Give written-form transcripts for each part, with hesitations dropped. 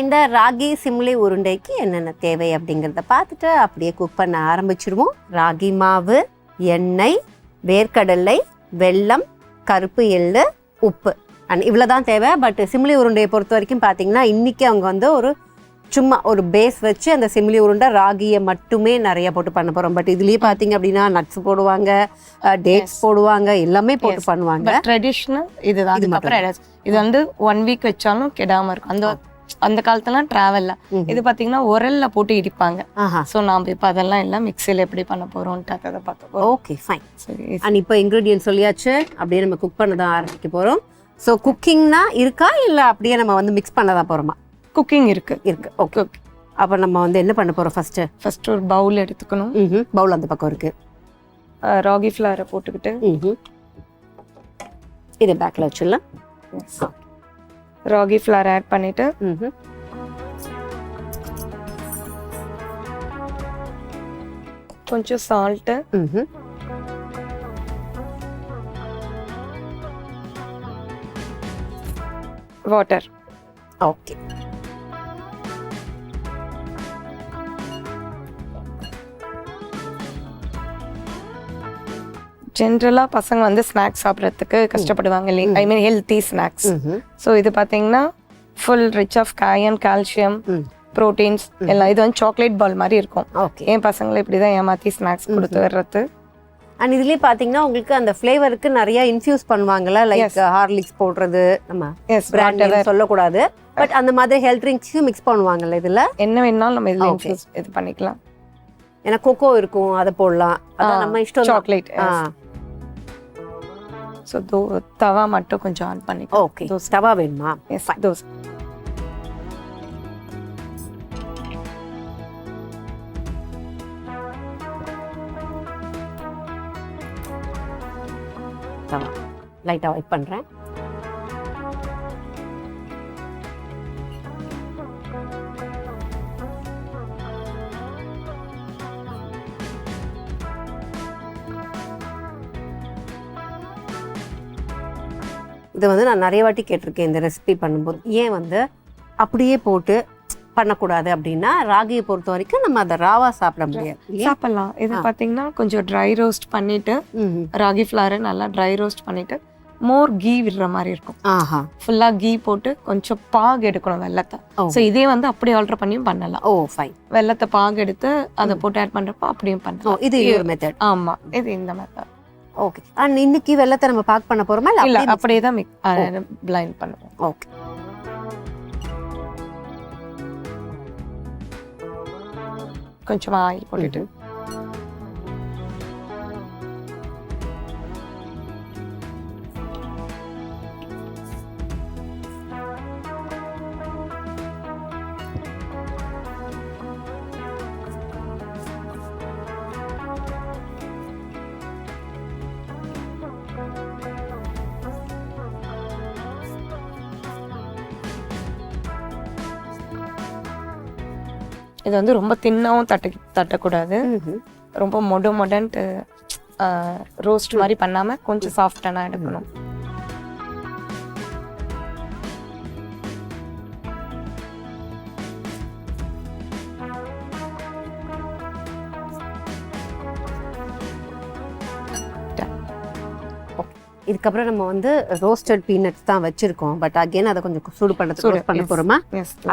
இந்த ராகி சிம்லி உருண்டைக்கு என்னென்ன தேவை அப்படிங்கிறத பார்த்துட்டு அப்படியே குக் பண்ண ஆரம்பிச்சிடுவோம். ராகி மாவு, எண்ணெய், வேர்க்கடலை, வெல்லம், கருப்பு எள்ளு, உப்பு அண்ட் இவ்வளோ தான் தேவை. பட் சிம்லி உருண்டையை பொறுத்த வரைக்கும் பார்த்தீங்கன்னா இன்றைக்கி அவங்க வந்து சும்மா ஒரு பேஸ் வச்சு அந்த சிம்லி உருண்டை ராகியை மட்டுமே நிறைய போட்டு பண்ண போகிறோம். பட் இதுலேயே பார்த்தீங்க அப்படின்னா நட்ஸ் போடுவாங்க, டேட்ஸ் போடுவாங்க, எல்லாமே போட்டு பண்ணுவாங்க. ட்ரெடிஷ்னல் இதுதான். இது வந்து 1 வீக் வச்சாலும் கெடாம இருக்கும். அந்த காலத்துலாம் டிராவல்ல இது பாத்தீங்கன்னா உரல்ல போட்டு இடிப்பாங்க. ஸோ நாம இப்போ அதெல்லாம் எல்லாம் மிக்சியில் எப்படி பண்ண போறோம்ட்டு அதை பார்க்க. Okay fine. சரி, அண்ட் இப்போ இன்க்ரீடியன்ட் சொல்லியாச்சு, அப்படியே நம்ம குக் பண்ண தான் ஆரம்பிக்க போகிறோம். ஸோ குக்கிங்னா இருக்கா இல்லை அப்படியே நம்ம வந்து மிக்ஸ் பண்ண தான் போகிறோமா? குக்கிங் இருக்கு. Okay okay. அப்போ நம்ம வந்து என்ன பண்ண போகிறோம்? ஃபர்ஸ்ட் ஒரு பவுல் எடுத்துக்கணும். பவுல் அந்த பக்கம் இருக்கு. ராகி ஃப்ளாரை போட்டுக்கிட்டு இது பேக்கில் வச்சிடலாம். ராகி ஃப்ளார் ஆட் பண்ணிட்டு கொஞ்சம் சால்ட்டு, வாட்டர். ஓகே. ஜென்ரலாக பசங்க வந்து ஸ்நாக்ஸ் சாப்பிட்றதுக்கு கஷ்டப்படுவாங்க இல்லையா, I mean healthy snacks. So இது பார்த்தீங்கன்னா full rich of iron, calcium, proteins எல்லாம். இது வந்து சாக்லேட் பால் மாதிரி இருக்கும். என் பசங்களை இப்படி தான் ஏமாற்றி ஸ்நாக்ஸ் கொடுத்து வர்றது. அண்ட் இதுலேயே பார்த்தீங்கன்னா உங்களுக்கு அந்த ஃப்ளேவருக்கு நிறைய இன்ஃபியூஸ் பண்ணுவாங்கல்ல, லைக் ஹார்லிக்ஸ் போடுறது, நம்ம பிராண்ட் சொல்லக்கூடாது, பட் அந்த மாதிரி ஹெல்த் ட்ரிங்க்ஸும் மிக்ஸ் பண்ணுவாங்கல்ல. இதில் என்ன வேணாலும் நம்ம இதில் இன்ஃபியூஸ் இது பண்ணிக்கலாம். ஏன்னா கொக்கோ இருக்கும், அதை போடலாம், அதான் நம்ம இஷ்டம். சாக்லேட். ஸோ தவா மட்டும் கொஞ்சம் ஆன் பண்ணிக்கலாம். ஓகே, தவா வேணுமா? எஸ், தோசை. தவா லைட்டாக வெயிட் பண்ணுறேன். இதை வந்து நான் நிறைய வாட்டி கேட்டிருக்கேன் இந்த ரெசிபி பண்ணும்போது, ஏன் வந்து அப்படியே போட்டு பண்ணக்கூடாது அப்படின்னா, ராகியை பொறுத்த வரைக்கும் நம்ம அதை ராவா சாப்பிட முடியாது. சாப்பிடலாம். இது பார்த்தீங்கன்னா கொஞ்சம் ட்ரை ரோஸ்ட் பண்ணிட்டு, ராகி ஃப்ளாரை நல்லா ட்ரை ரோஸ்ட் பண்ணிட்டு மோர் கீ விடுற மாதிரி இருக்கும். ஃபுல்லாக கீ போட்டு கொஞ்சம் பாகு எடுக்கணும் வெள்ளத்தை. ஸோ இதே வந்து அப்படியே ஆல்டர் பண்ணியும் பண்ணலாம். ஓ ஃபைன். வெள்ளத்தை பாகு எடுத்து அதை போட்டு ஆட் பண்ணுறப்போ அப்படியும் பண்ணலாம். இது ஒரு மெத்தட். ஆமாம், இது இந்த மெத்தட். ஓகே. அண்ட் இன்னைக்கு வெள்ளத்தை நம்ம பாக் பண்ண போறோமா? இல்ல, அப்படியே தான் பிளைண்ட் பண்ணுவோம். ஓகே. கொஞ்சம் ஆயில் போட்டுட்டு இது வந்து ரொம்ப தின்னாவும் தட்டக்கூடாது, ரொம்ப மொடன்ட்டு ரோஸ்ட் மாதிரி பண்ணாம கொஞ்சம் சாஃப்டானா எடுக்கணும். இதுக்கப்புறம் நம்ம வந்து ரோஸ்டட் பீனட்ஸ் தான் வச்சிருக்கோம், பட் அகைன் அதை கொஞ்சம் சூடு பண்ண போறோமா?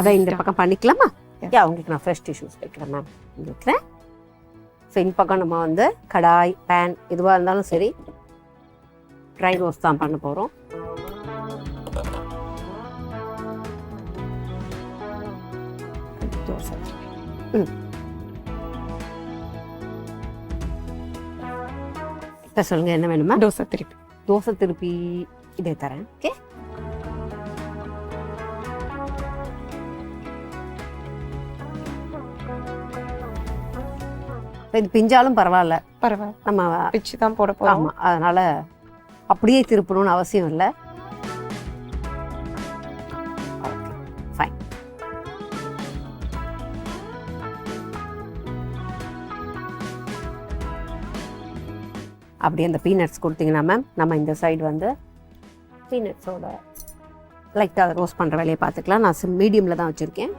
அதை இந்த பக்கம் பண்ணிக்கலாமா? உங்களுக்கு நான் ஃப்ரெஷ் டிஷ்யூஸ் வைக்கிறேன் மேம், வைக்கிறேன். ஸோ இந்த பக்கம் நம்ம வந்து கடாய், பேன் எதுவாக இருந்தாலும் சரி ட்ரை ரோஸ்ட் தான் பண்ண போகிறோம். இப்போ சொல்லுங்கள் என்ன வேணுமா? தோசை திருப்பி இதே தரேன். ஓகே. இது பிஞ்சாலும் பரவாயில்ல, நம்ம பிச்சு தான் போட போறோம். ஆமாம், அதனால அப்படியே திருப்பணும்னு அவசியம் இல்லை. Okay fine. அப்படியே அந்த பீனட்ஸ் கொடுத்தீங்கன்னா மேம், நம்ம இந்த சைடு வந்து பீனட்ஸோட லைட்டாக அதை ரோஸ்ட் பண்ணுற வேலையை பார்த்துக்கலாம். நான் மீடியமில் தான் வச்சுருக்கேன்.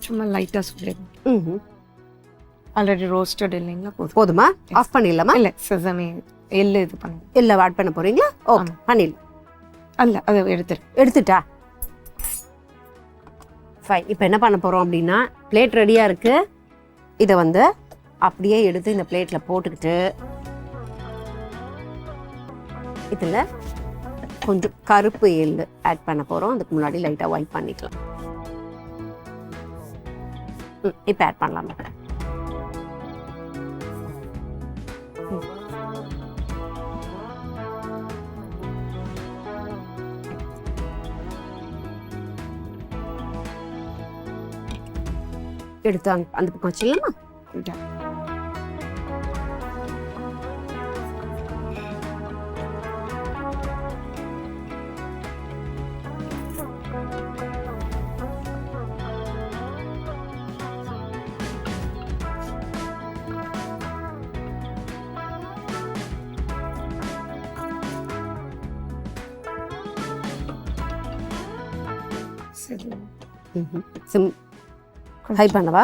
சும்மா லைட்டாக சொல்லிடுங்க. ம் ஆல்ரெடி ரோஸ்டட் இல்லைங்களா? போதுமா? ஆஃப் பண்ணிடலாமா? இல்லை செசமி எள்ளு இது பண்ணுங்க. இல்லை ஆட் பண்ண போகிறீங்களா? ஓகே பண்ணிடலாம். அல்ல அதை எடுத்துட்டா ஃபைன். இப்போ என்ன பண்ண போகிறோம் அப்படின்னா, பிளேட் ரெடியாக இருக்குது. இதை வந்து அப்படியே எடுத்து இந்த பிளேட்டில் போட்டுக்கிட்டு இதில் கொஞ்சம் கருப்பு எள்ளு ஆட் பண்ண போகிறோம். அதுக்கு முன்னாடி லைட்டாக ஒயிட் பண்ணிக்கலாம். இப்போ ஆட் பண்ணலாமா? எடுத்து அந்த பக்கம் வச்சிடலாமா? சிம் ஹை பண்ணவா?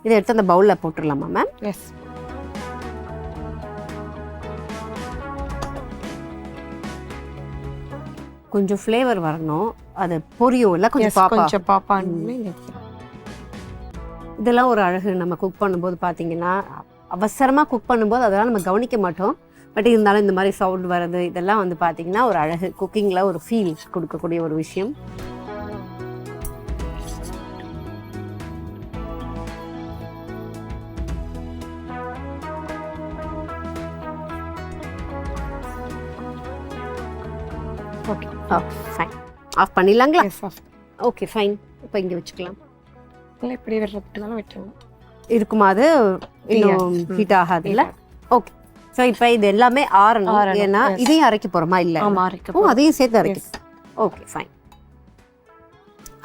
இதை எடுத்து அந்த பவுலில் போட்டுடலாமா மேம்? எஸ். கொஞ்சம் ஃப்ளேவர் வரணும், அது பொரியும் இல்லை? கொஞ்சம் பாப்பா. இதெல்லாம் ஒரு அழகு. நம்ம குக் பண்ணும்போது பார்த்தீங்கன்னா, அவசரமாக குக் பண்ணும்போது அதெல்லாம் நம்ம கவனிக்க மாட்டோம். பட் இருந்தாலும் இந்த மாதிரி சவுண்ட் வர்றது இதெல்லாம் வந்து பார்த்தீங்கன்னா ஒரு அழகு. குக்கிங்கில் ஒரு ஃபீல் கொடுக்கக்கூடிய ஒரு விஷயம். Okay fine. ஆஃப் பண்ணிடலாங்களா? Okay fine. இப்போ இங்கே வச்சுக்கலாம். இல்லை இப்படி விட்டுனாலும் விட்டுருவோம். இருக்குமா? அது இன்னும் ஹீட் ஆகாது இல்லை? ஓகே. ஸோ இப்போ இது எல்லாமே ஆறணும். ஏன்னா இதையும் அரைக்க போகிறோமா? இல்லை, அதையும் சேர்த்து அரைக்க. Okay fine.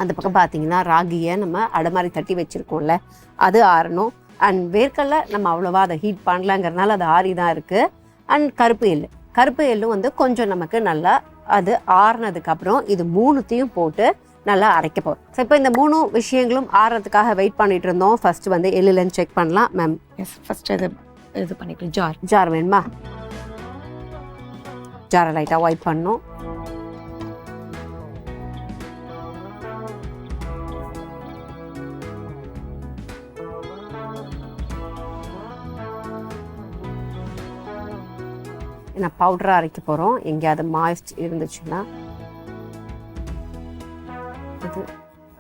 அந்த பக்கம் பார்த்தீங்கன்னா ராகியை நம்ம அடை மாதிரி தட்டி வச்சுருக்கோம்ல, அது ஆறணும். அண்ட் வேர்க்கடலை நம்ம அவ்வளோவா அதை ஹீட் பண்ணலாங்கிறதுனால அது ஆறி தான் இருக்குது. அண்ட் கருப்பு எள்ளும் வந்து கொஞ்சம் நமக்கு நல்லா அது ஆறுனதுக்கப்புறம் இது மூணுத்தையும் போட்டு நல்லா அரைக்க போகிறோம். ஸோ இப்போ இந்த 3 விஷயங்களும் ஆறுறதுக்காக வெயிட் பண்ணிட்டு இருந்தோம். ஃபர்ஸ்ட் வந்து எள்ளுலன்னு செக் பண்ணலாம் மேம். எஸ், ஃபர்ஸ்ட் இது பண்ணிக்கலாம். ஜார் வேணுமா? ஜாரை லைட்டாக ஒயிட் பண்ணணும். ஏன்னா பவுடராக அரைக்க போகிறோம். எங்கேயாவது மாய்ஸ்ட் இருந்துச்சுன்னா அது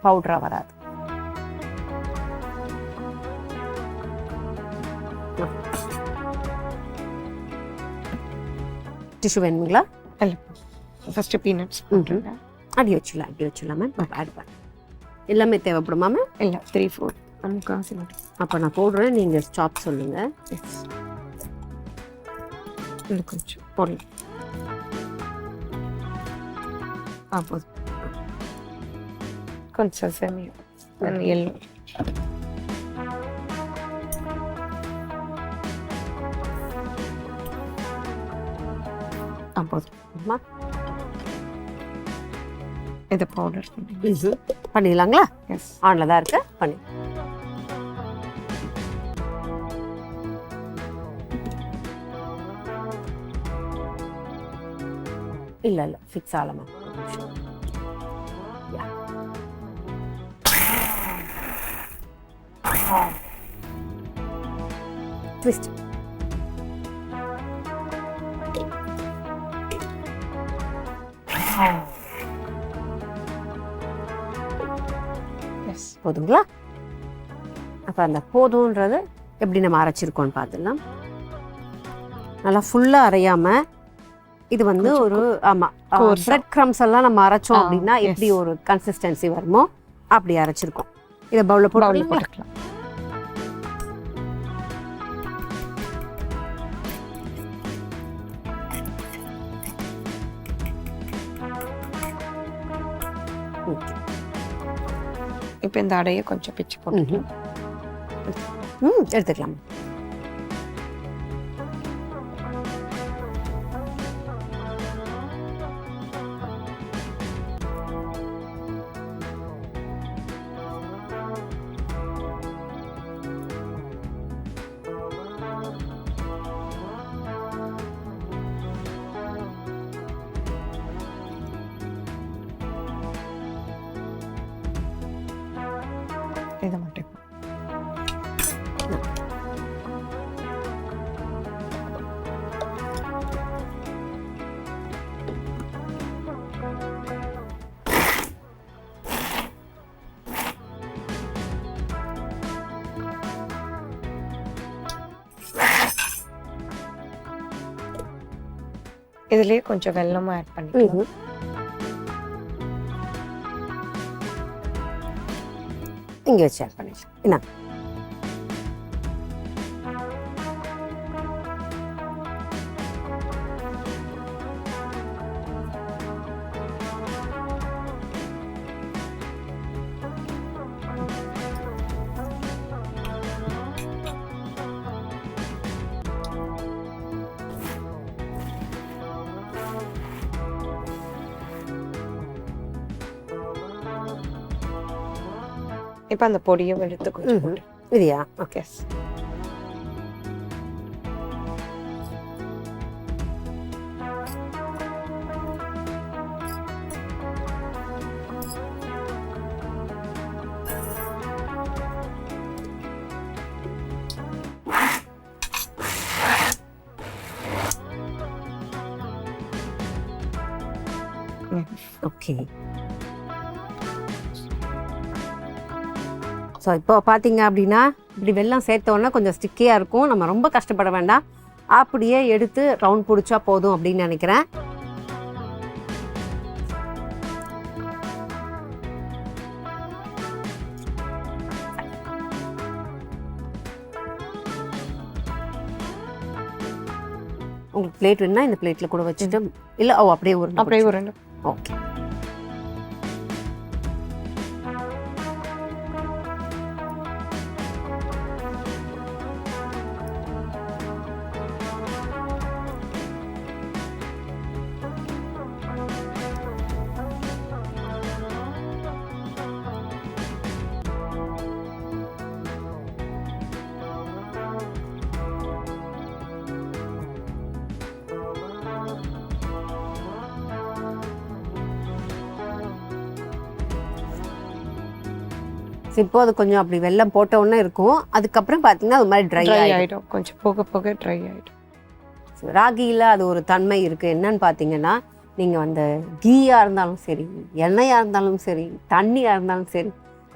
பவுடராக வராது. டிஷ்யூ வேணுங்களா? இல்லை, ஃபஸ்ட்டு பீனட்ஸ் அப்படி வச்சுக்கலாம் மேம். ஆட் பண்ண எல்லாமே தேவைப்படுமா மேம்? இல்லை, 3-4 காசு மட்டும். அப்போ நான் போடுறேன், நீங்கள் ஸ்டாப் சொல்லுங்கள். இல்லை கொஞ்சம் போடலாம். போதும். கொஞ்சம் செமி எல்லோ. போதும். இதை பவுடர் பண்ணிடலாங்களா? எஸ், ஆனில் தான் இருக்கு. பண்ணி இல்லை ஃபிக்ஸ் ஆகல மேம். ட்விஸ்ட். எஸ், போதுங்களா? அப்போ அந்த போதுன்றது எப்படி நம்ம அரைச்சிருக்கோன்னு பார்த்துடலாம். நல்லா ஃபுல்லாக அரையாமல் இது வந்து ஒரு பிரெட் க்ரம்ஸ் எல்லாம் நம்ம அரைச்சோம் அப்படின்னா எப்படி ஒரு கன்சிஸ்டன்சி வருமோ அப்படி அரைச்சிருக்கோம். இதை பவுலில் பவுலில் போட்டு போட்டுக்கலாம். இப்போ இந்த அடையை கொஞ்சம் பிச்சு போட்டுக்கலாம். எடுத்துக்கலாம். இதை மட்டும் இதுலயே கொஞ்சம் வெல்லமும் ஆட் பண்ணிக்கலாம். இங்கே வச்சு ஆட் பண்ணிக்கலாம். என்ன இப்போ அந்த பொடியும் எடுத்து கொஞ்சம் போட்டு. இதுயா? ஓகே. ஓகே. ஸோ இப்போ பார்த்தீங்க அப்படின்னா இப்படி வெல்லம் சேர்த்தோன்னா கொஞ்சம் ஸ்டிக்கியாக இருக்கும். நம்ம ரொம்ப கஷ்டப்பட வேண்டாம். அப்படியே எடுத்து ரவுண்ட் பிடிச்சா போதும் அப்படின்னு நினைக்கிறேன். உங்களுக்கு பிளேட் வேணுன்னா இந்த பிளேட்டில் கூட வச்சுட்டு இல்லை அப்படியே உருண்டை. ஓகே. இப்போ அது கொஞ்சம் அப்படி வெல்லம் போட்ட உடனே இருக்கும். அதுக்கப்புறம் பார்த்தீங்கன்னா அது மாதிரி ட்ரை ஆகிடும். கொஞ்சம் போக போக ட்ரை ஆகிடும். ராகியில் அது ஒரு தன்மை இருக்குது. என்னன்னு பார்த்தீங்கன்னா நீங்கள் அந்த கீயாக இருந்தாலும் சரி, எண்ணெயாக இருந்தாலும் சரி, தண்ணியாக இருந்தாலும் சரி,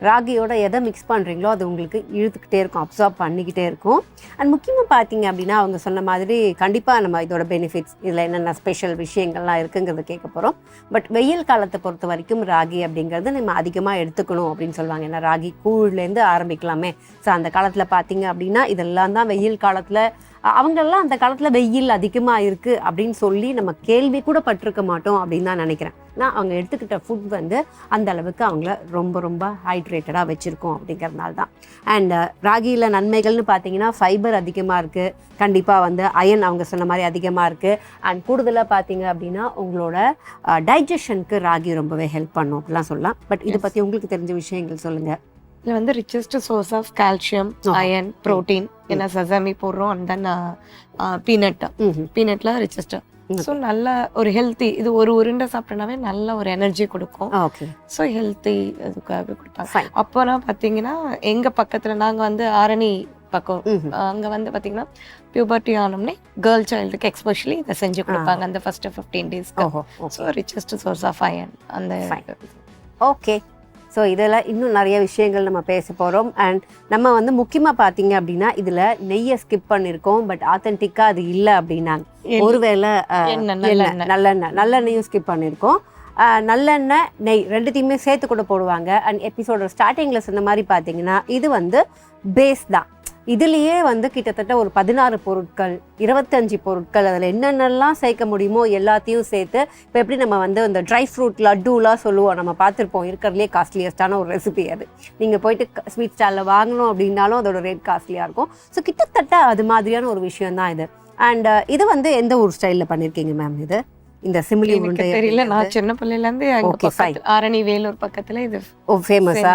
ராகியோட எதை மிக்ஸ் பண்ணுறீங்களோ அது உங்களுக்கு இழுத்துக்கிட்டே இருக்கும், அப்சார்ப் பண்ணிக்கிட்டே இருக்கும். அண்ட் முக்கியமாக பார்த்தீங்க அப்படின்னா அவங்க சொன்ன மாதிரி கண்டிப்பாக நம்ம இதோட பெனிஃபிட்ஸ் இதில் என்னென்ன ஸ்பெஷல் விஷயங்கள்லாம் இருக்குங்கிறத கேட்க போகிறோம். பட் வெயில் காலத்தை பொறுத்த வரைக்கும் ராகி அப்படிங்கிறது நம்ம அதிகமாக எடுத்துக்கணும் அப்படின்னு சொல்லுவாங்க. ஏன்னா ராகி கூழ்லேருந்து ஆரம்பிக்கலாமே. ஸோ அந்த காலத்தில் பார்த்தீங்க அப்படின்னா இதெல்லாம் தான் வெயில் காலத்தில் அவங்களெல்லாம் அந்த காலத்தில் வெயில் அதிகமாக இருக்குது அப்படின்னு சொல்லி நம்ம கேள்வி கூட பட்டிருக்க மாட்டோம் அப்படின்னு தான் நினைக்கிறேன். நான் அவங்க எடுத்துக்கிட்ட ஃபுட் வந்து அந்த அளவுக்கு அவங்கள ரொம்ப ரொம்ப ஹைட்ரேட்டடாக வச்சுருக்கோம் அப்படிங்கிறதுனால தான். அண்ட் ராகியில் நன்மைகள்னு பார்த்தீங்கன்னா ஃபைபர் அதிகமாக இருக்குது, கண்டிப்பாக வந்து அயன் அவங்க சொன்ன மாதிரி அதிகமாக இருக்குது. அண்ட் கூடுதலாக பார்த்தீங்க அப்படின்னா உங்களோட டைஜஷனுக்கு ராகி ரொம்பவே ஹெல்ப் பண்ணும் அப்படிலாம் சொல்லலாம். பட் இதை பற்றி உங்களுக்கு தெரிஞ்ச விஷயங்கள் சொல்லுங்கள். இதில் வந்து richest source of calcium, iron, protein, ஏன்னா சசாமி போடுறோம். அண்ட் தென் பீனட்ல ரிச்சஸ்ட். ஸோ நல்ல ஒரு ஹெல்த்தி, இது ஒரு உருண்டை சாப்பிட்டனாவே நல்ல ஒரு எனர்ஜி கொடுக்கும். ஸோ ஹெல்த்தி அதுக்காக கொடுப்பாங்க. அப்புறம் பார்த்தீங்கன்னா எங்கள் பக்கத்தில் நாங்கள் வந்து ஆரணி பக்கம், அங்கே வந்து பார்த்தீங்கன்னா பியூபர்ட்டி ஆனோம்னே கேர்ள் சைல்டுக்கு எக்ஸ்பெஷலி இதை செஞ்சு கொடுப்பாங்க அந்த ஃபர்ஸ்ட் 15 டேஸ்க்கு. So richest source of iron அந்த. ஓகே. ஸோ இதில் இன்னும் நிறைய விஷயங்கள் நம்ம பேச போகிறோம். அண்ட் நம்ம வந்து முக்கியமாக பார்த்தீங்க அப்படின்னா இதில் நெய்யை ஸ்கிப் பண்ணியிருக்கோம். பட் ஆத்தென்டிக்காக அது இல்லை அப்படின்னாங்க. ஒருவேளை நல்லெண்ணெயும் ஸ்கிப் பண்ணியிருக்கோம். நல்லெண்ணெய் நெய் ரெண்டுத்தையுமே சேர்த்து கூட போடுவாங்க. அண்ட் எபிசோட ஸ்டார்டிங்கில் சொன்ன மாதிரி பார்த்தீங்கன்னா இது வந்து பேஸ் தான். இதுலேயே வந்து கிட்டத்தட்ட ஒரு 16 பொருட்கள் 25 பொருட்கள் அதில் என்னென்னலாம் சேர்க்க முடியுமோ எல்லாத்தையும் சேர்த்து இப்போ எப்படி நம்ம வந்து இந்த ட்ரை ஃப்ரூட் லட்டுலாம் சொல்லுவோம், நம்ம பார்த்துருப்போம், இருக்கிறதுலே காஸ்ட்லியஸ்டான ஒரு ரெசிபி அது. நீங்கள் போயிட்டு ஸ்வீட் ஸ்டாலில் வாங்கணும் அப்படின்னாலும் அதோட ரேட் காஸ்ட்லியாக இருக்கும். ஸோ கிட்டத்தட்ட அது மாதிரியான ஒரு விஷயம் தான் இது. அண்ட் இது வந்து எந்த ஒரு ஸ்டைலில் பண்ணியிருக்கீங்க மேம்? இது இந்த சிமிலி உருண்டை தெரியல, நான் சின்ன பிள்ளையிலேருந்து ஆரணி வேலூர் பக்கத்தில் இது ஃபேமஸா.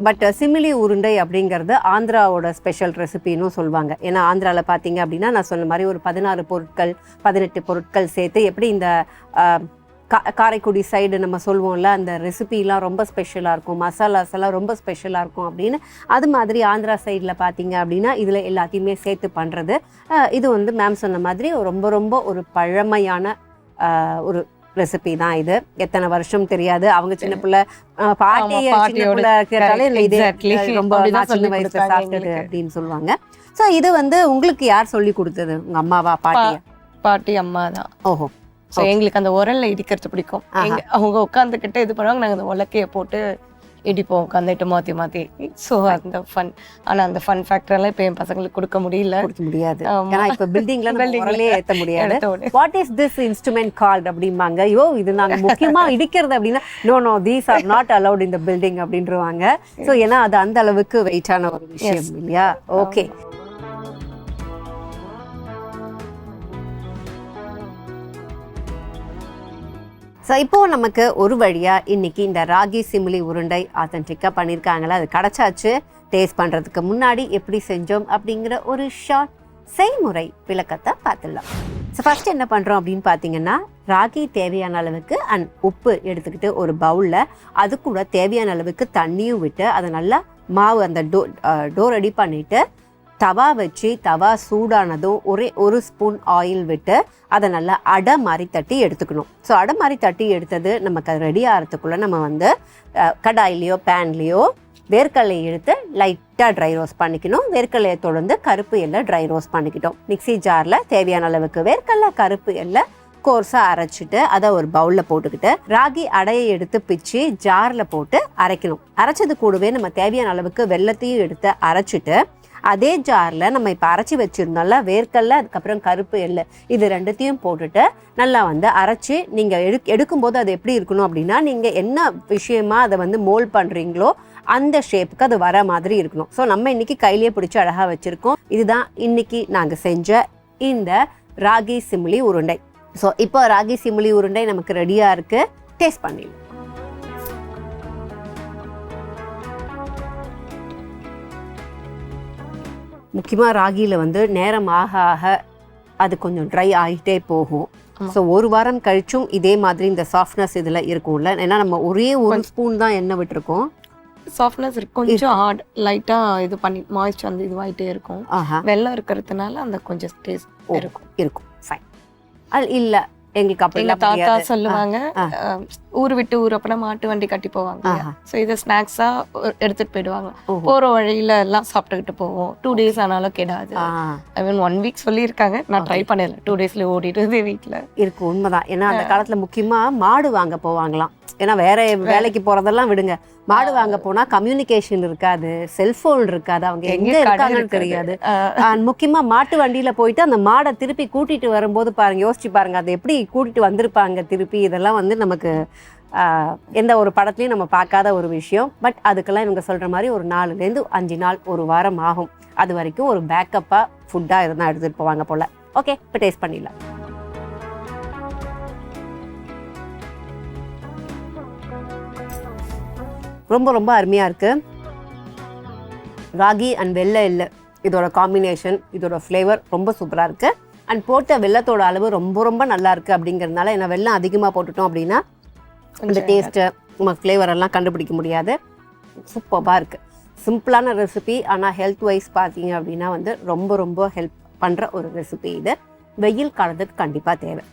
பட் சிமிலி உருண்டை அப்படிங்கிறது ஆந்திராவோட ஸ்பெஷல் ரெசிபின்னு சொல்லுவாங்க. ஏன்னா ஆந்திராவில் பார்த்தீங்க அப்படின்னா நான் சொன்ன மாதிரி ஒரு 16 பொருட்கள் 18 பொருட்கள் சேர்த்து எப்படி இந்த காரைக்குடி சைடு நம்ம சொல்லுவோம்ல, அந்த ரெசிபிலாம் ரொம்ப ஸ்பெஷலாக இருக்கும், மசாலாஸ் எல்லாம் ரொம்ப ஸ்பெஷலாக இருக்கும் அப்படின்னு. அது மாதிரி ஆந்திரா சைடில் பார்த்தீங்க அப்படின்னா இதில் எல்லாத்தையுமே சேர்த்து பண்ணுறது. இது வந்து மேம் சொன்ன மாதிரி ரொம்ப ரொம்ப ஒரு பழமையான ஒரு ரெசிபி தான் இது. எத்தனை வருஷம் தெரியாது, அவங்க சின்ன பிள்ளை பாட்டியை சின்ன பிள்ளை கேட்டாலே இதே ரொம்ப சின்ன வயசுல சாப்பிட்டது அப்படின்னு சொல்லுவாங்க. ஸோ இது வந்து உங்களுக்கு யார் சொல்லி கொடுத்தது? உங்க அம்மாவா பாட்டியா? பாட்டி அம்மா தான். ஓஹோ. ஸோ எங்களுக்கு அந்த உரல்ல இடிக்கிறது பிடிக்கும். அவங்க உட்காந்துக்கிட்ட இது பண்ணுவாங்க, நாங்கள் அந்த உலக்கையை போட்டு இடிப்போம் உட்காந்துட்டு மாற்றி மாற்றி. ஸோ அந்த ஃபன். ஆனால் அந்த ஃபன் ஃபேக்டரெல்லாம் இப்போ என் பசங்களுக்கு கொடுக்க முடியாது. ஏன்னா இப்போ பில்டிங்ல ஏற்ற முடியாது. What is this instrument called அப்படிம்பாங்க. ஐயோ இது நாங்கள் முக்கியமாக இடிக்கிறது அப்படின்னா no these are not allowed in the building அப்படின்றவாங்க. ஸோ ஏன்னா அது அந்த அளவுக்கு வெயிட்டான ஒரு விஷயம் இல்லையா? ஓகே. ஸோ இப்போது நமக்கு ஒரு வழியாக இன்றைக்கி இந்த ராகி சிமிலி உருண்டை ஆத்தென்டிக்காக பண்ணியிருக்காங்களா, அது கிடச்சாச்சு. டேஸ்ட் பண்ணுறதுக்கு முன்னாடி எப்படி செஞ்சோம் அப்படிங்கிற ஒரு ஷார்ட் செய்முறை விளக்கத்தை பார்த்துடலாம். ஸோ ஃபஸ்ட் என்ன பண்ணுறோம் அப்படின்னு பார்த்தீங்கன்னா, ராகி தேவையான அளவுக்கு அண்ட் உப்பு எடுத்துக்கிட்டு ஒரு பவுலில் அது கூட தேவையான அளவுக்கு தண்ணியும் விட்டு அதை நல்லா மாவு அந்த டோ ரெடி பண்ணிவிட்டு தவா வச்சு தவா சூடானதும் ஒரு ஸ்பூன் ஆயில் விட்டு அதை நல்லா அடை மாதிரி தட்டி எடுத்துக்கணும். ஸோ அடை மாதிரி தட்டி எடுத்தது நமக்கு அது ரெடி ஆகிறதுக்குள்ளே நம்ம வந்து கடாயிலையோ பேன்லேயோ வேர்க்கடலையை எடுத்து லைட்டாக ட்ரை ரோஸ்ட் பண்ணிக்கணும். வேர்க்கடலையை தொடர்ந்து கருப்பு எண்ணெய் ட்ரை ரோஸ்ட் பண்ணிக்கிட்டோம். மிக்சி ஜாரில் தேவையான அளவுக்கு வேர்க்கடலை கருப்பு எண்ணெய் கோர்ஸாக அரைச்சிட்டு அதை ஒரு பவுலில் போட்டுக்கிட்டு ராகி அடையை எடுத்து பிச்சு ஜாரில் போட்டு அரைக்கணும். அரைச்சது கூடவே நம்ம தேவையான அளவுக்கு வெல்லத்தையும் எடுத்து அரைச்சிட்டு அதே ஜாரில் நம்ம இப்போ அரைச்சி வச்சுருந்தோம்ல வேர்க்கடலை அதுக்கப்புறம் கருப்பு எள்ளு இது ரெண்டுத்தையும் போட்டுட்டு நல்லா வந்து அரைச்சி நீங்கள் எடுக்கும்போது அது எப்படி இருக்கணும் அப்படின்னா, நீங்கள் என்ன விஷயமா அதை வந்து மோல்ட் பண்ணுறீங்களோ அந்த ஷேப்புக்கு அது வர மாதிரி இருக்கணும். ஸோ நம்ம இன்றைக்கி கையிலேயே பிடிச்சி அழகாக வச்சுருக்கோம். இதுதான் இன்றைக்கி நாங்கள் செஞ்ச இந்த ராகி சிமிலி உருண்டை. ஸோ இப்போ ராகி சிமிலி உருண்டை நமக்கு ரெடியாக இருக்குது. டேஸ்ட் பண்ணிடலாம். முக்கியமாக ராகியில் வந்து நேரம் ஆக ஆக அது கொஞ்சம் ட்ரை ஆகிட்டே போகும். ஸோ ஒரு வாரம் கழிச்சும் இதே மாதிரி இந்த சாஃப்ட்னஸ் இதில் இருக்கும்ல. ஏன்னா நம்ம ஒரே ஒரு ஸ்பூன் தான் எண்ணெய் விட்டுருக்கோம். சாஃப்ட்னஸ் இருக்கும், கொஞ்சம் ஹார்ட் லைட்டாக இது பண்ணி மாய்ஸ்சர் அந்த இதுவாகிட்டே இருக்கும். வெள்ளம் இருக்கிறதுனால அந்த கொஞ்சம் டேஸ்ட் இருக்கும். ஃபைன். அது இல்லை எங்களுக்கு அப்படி எங்க தாத்தா சொல்லுவாங்க, ஊர் விட்டு ஊர் அப்பனா மாட்டு வண்டி கட்டி போவாங்க. ஸோ இதை ஸ்நாக்ஸா எடுத்துட்டு போயிடுவாங்க. போற வழியில எல்லாம் சாப்பிட்டுக்கிட்டு போவோம். 2 days ஆனாலும் கெடாது. ஐ மீன் 1 week சொல்லியிருக்காங்க, நான் ட்ரை பண்ணல. 2 daysல ஓடிட்டு வீட்டுல இருக்கு. உண்மைதான். ஏன்னா அந்த காலத்துல முக்கியமா மாடு வாங்க போவாங்களாம். ஏன்னா வேற வேலைக்கு போறதெல்லாம் விடுங்க, மாடு வாங்க போனா கம்யூனிகேஷன் இருக்காது, செல்போன் இருக்காது, அவங்க எங்க இருக்காங்கன்னு தெரியாது. முக்கியமா மாட்டு வண்டியில போயிட்டு அந்த மாடை திருப்பி கூட்டிட்டு வரும்போது பாருங்க, யோசிச்சு பாருங்க அதை எப்படி கூட்டிட்டு வந்திருப்பாங்க திருப்பி. இதெல்லாம் வந்து நமக்கு எந்த ஒரு படத்துலையும் நம்ம பார்க்காத ஒரு விஷயம். பட் அதுக்கெல்லாம் இவங்க சொல்ற மாதிரி ஒரு 4 to 5 நாள் ஒரு வாரம் ஆகும். அது வரைக்கும் ஒரு பேக்கப்பா ஃபுட்டா இருந்தால் எடுத்துட்டு போவாங்க போல. ஓகே, இப்போ டேஸ்ட் பண்ணிடலாம். ரொம்ப ரொம்ப அருமையாக இருக்குது. ராகி அண்ட் வெள்ளை எள்ளு இதோட காம்பினேஷன், இதோட ஃப்ளேவர் ரொம்ப சூப்பராக இருக்குது. அண்ட் போட்ட வெள்ளத்தோட அளவு ரொம்ப ரொம்ப நல்லா இருக்குது. அப்படிங்கிறதுனால ஏன்னா வெள்ளம் அதிகமாக போட்டுட்டோம் அப்படின்னா அந்த டேஸ்ட்டு நம்ம ஃப்ளேவர் எல்லாம் கண்டுபிடிக்க முடியாது. சூப்பராக இருக்குது. சிம்பிளான ரெசிபி, ஆனால் ஹெல்த் வைஸ் பார்த்தீங்க அப்படின்னா வந்து ரொம்ப ரொம்ப ஹெல்ப் பண்ணுற ஒரு ரெசிபி. இது வெயில் காலத்துக்கு கண்டிப்பாக தேவை.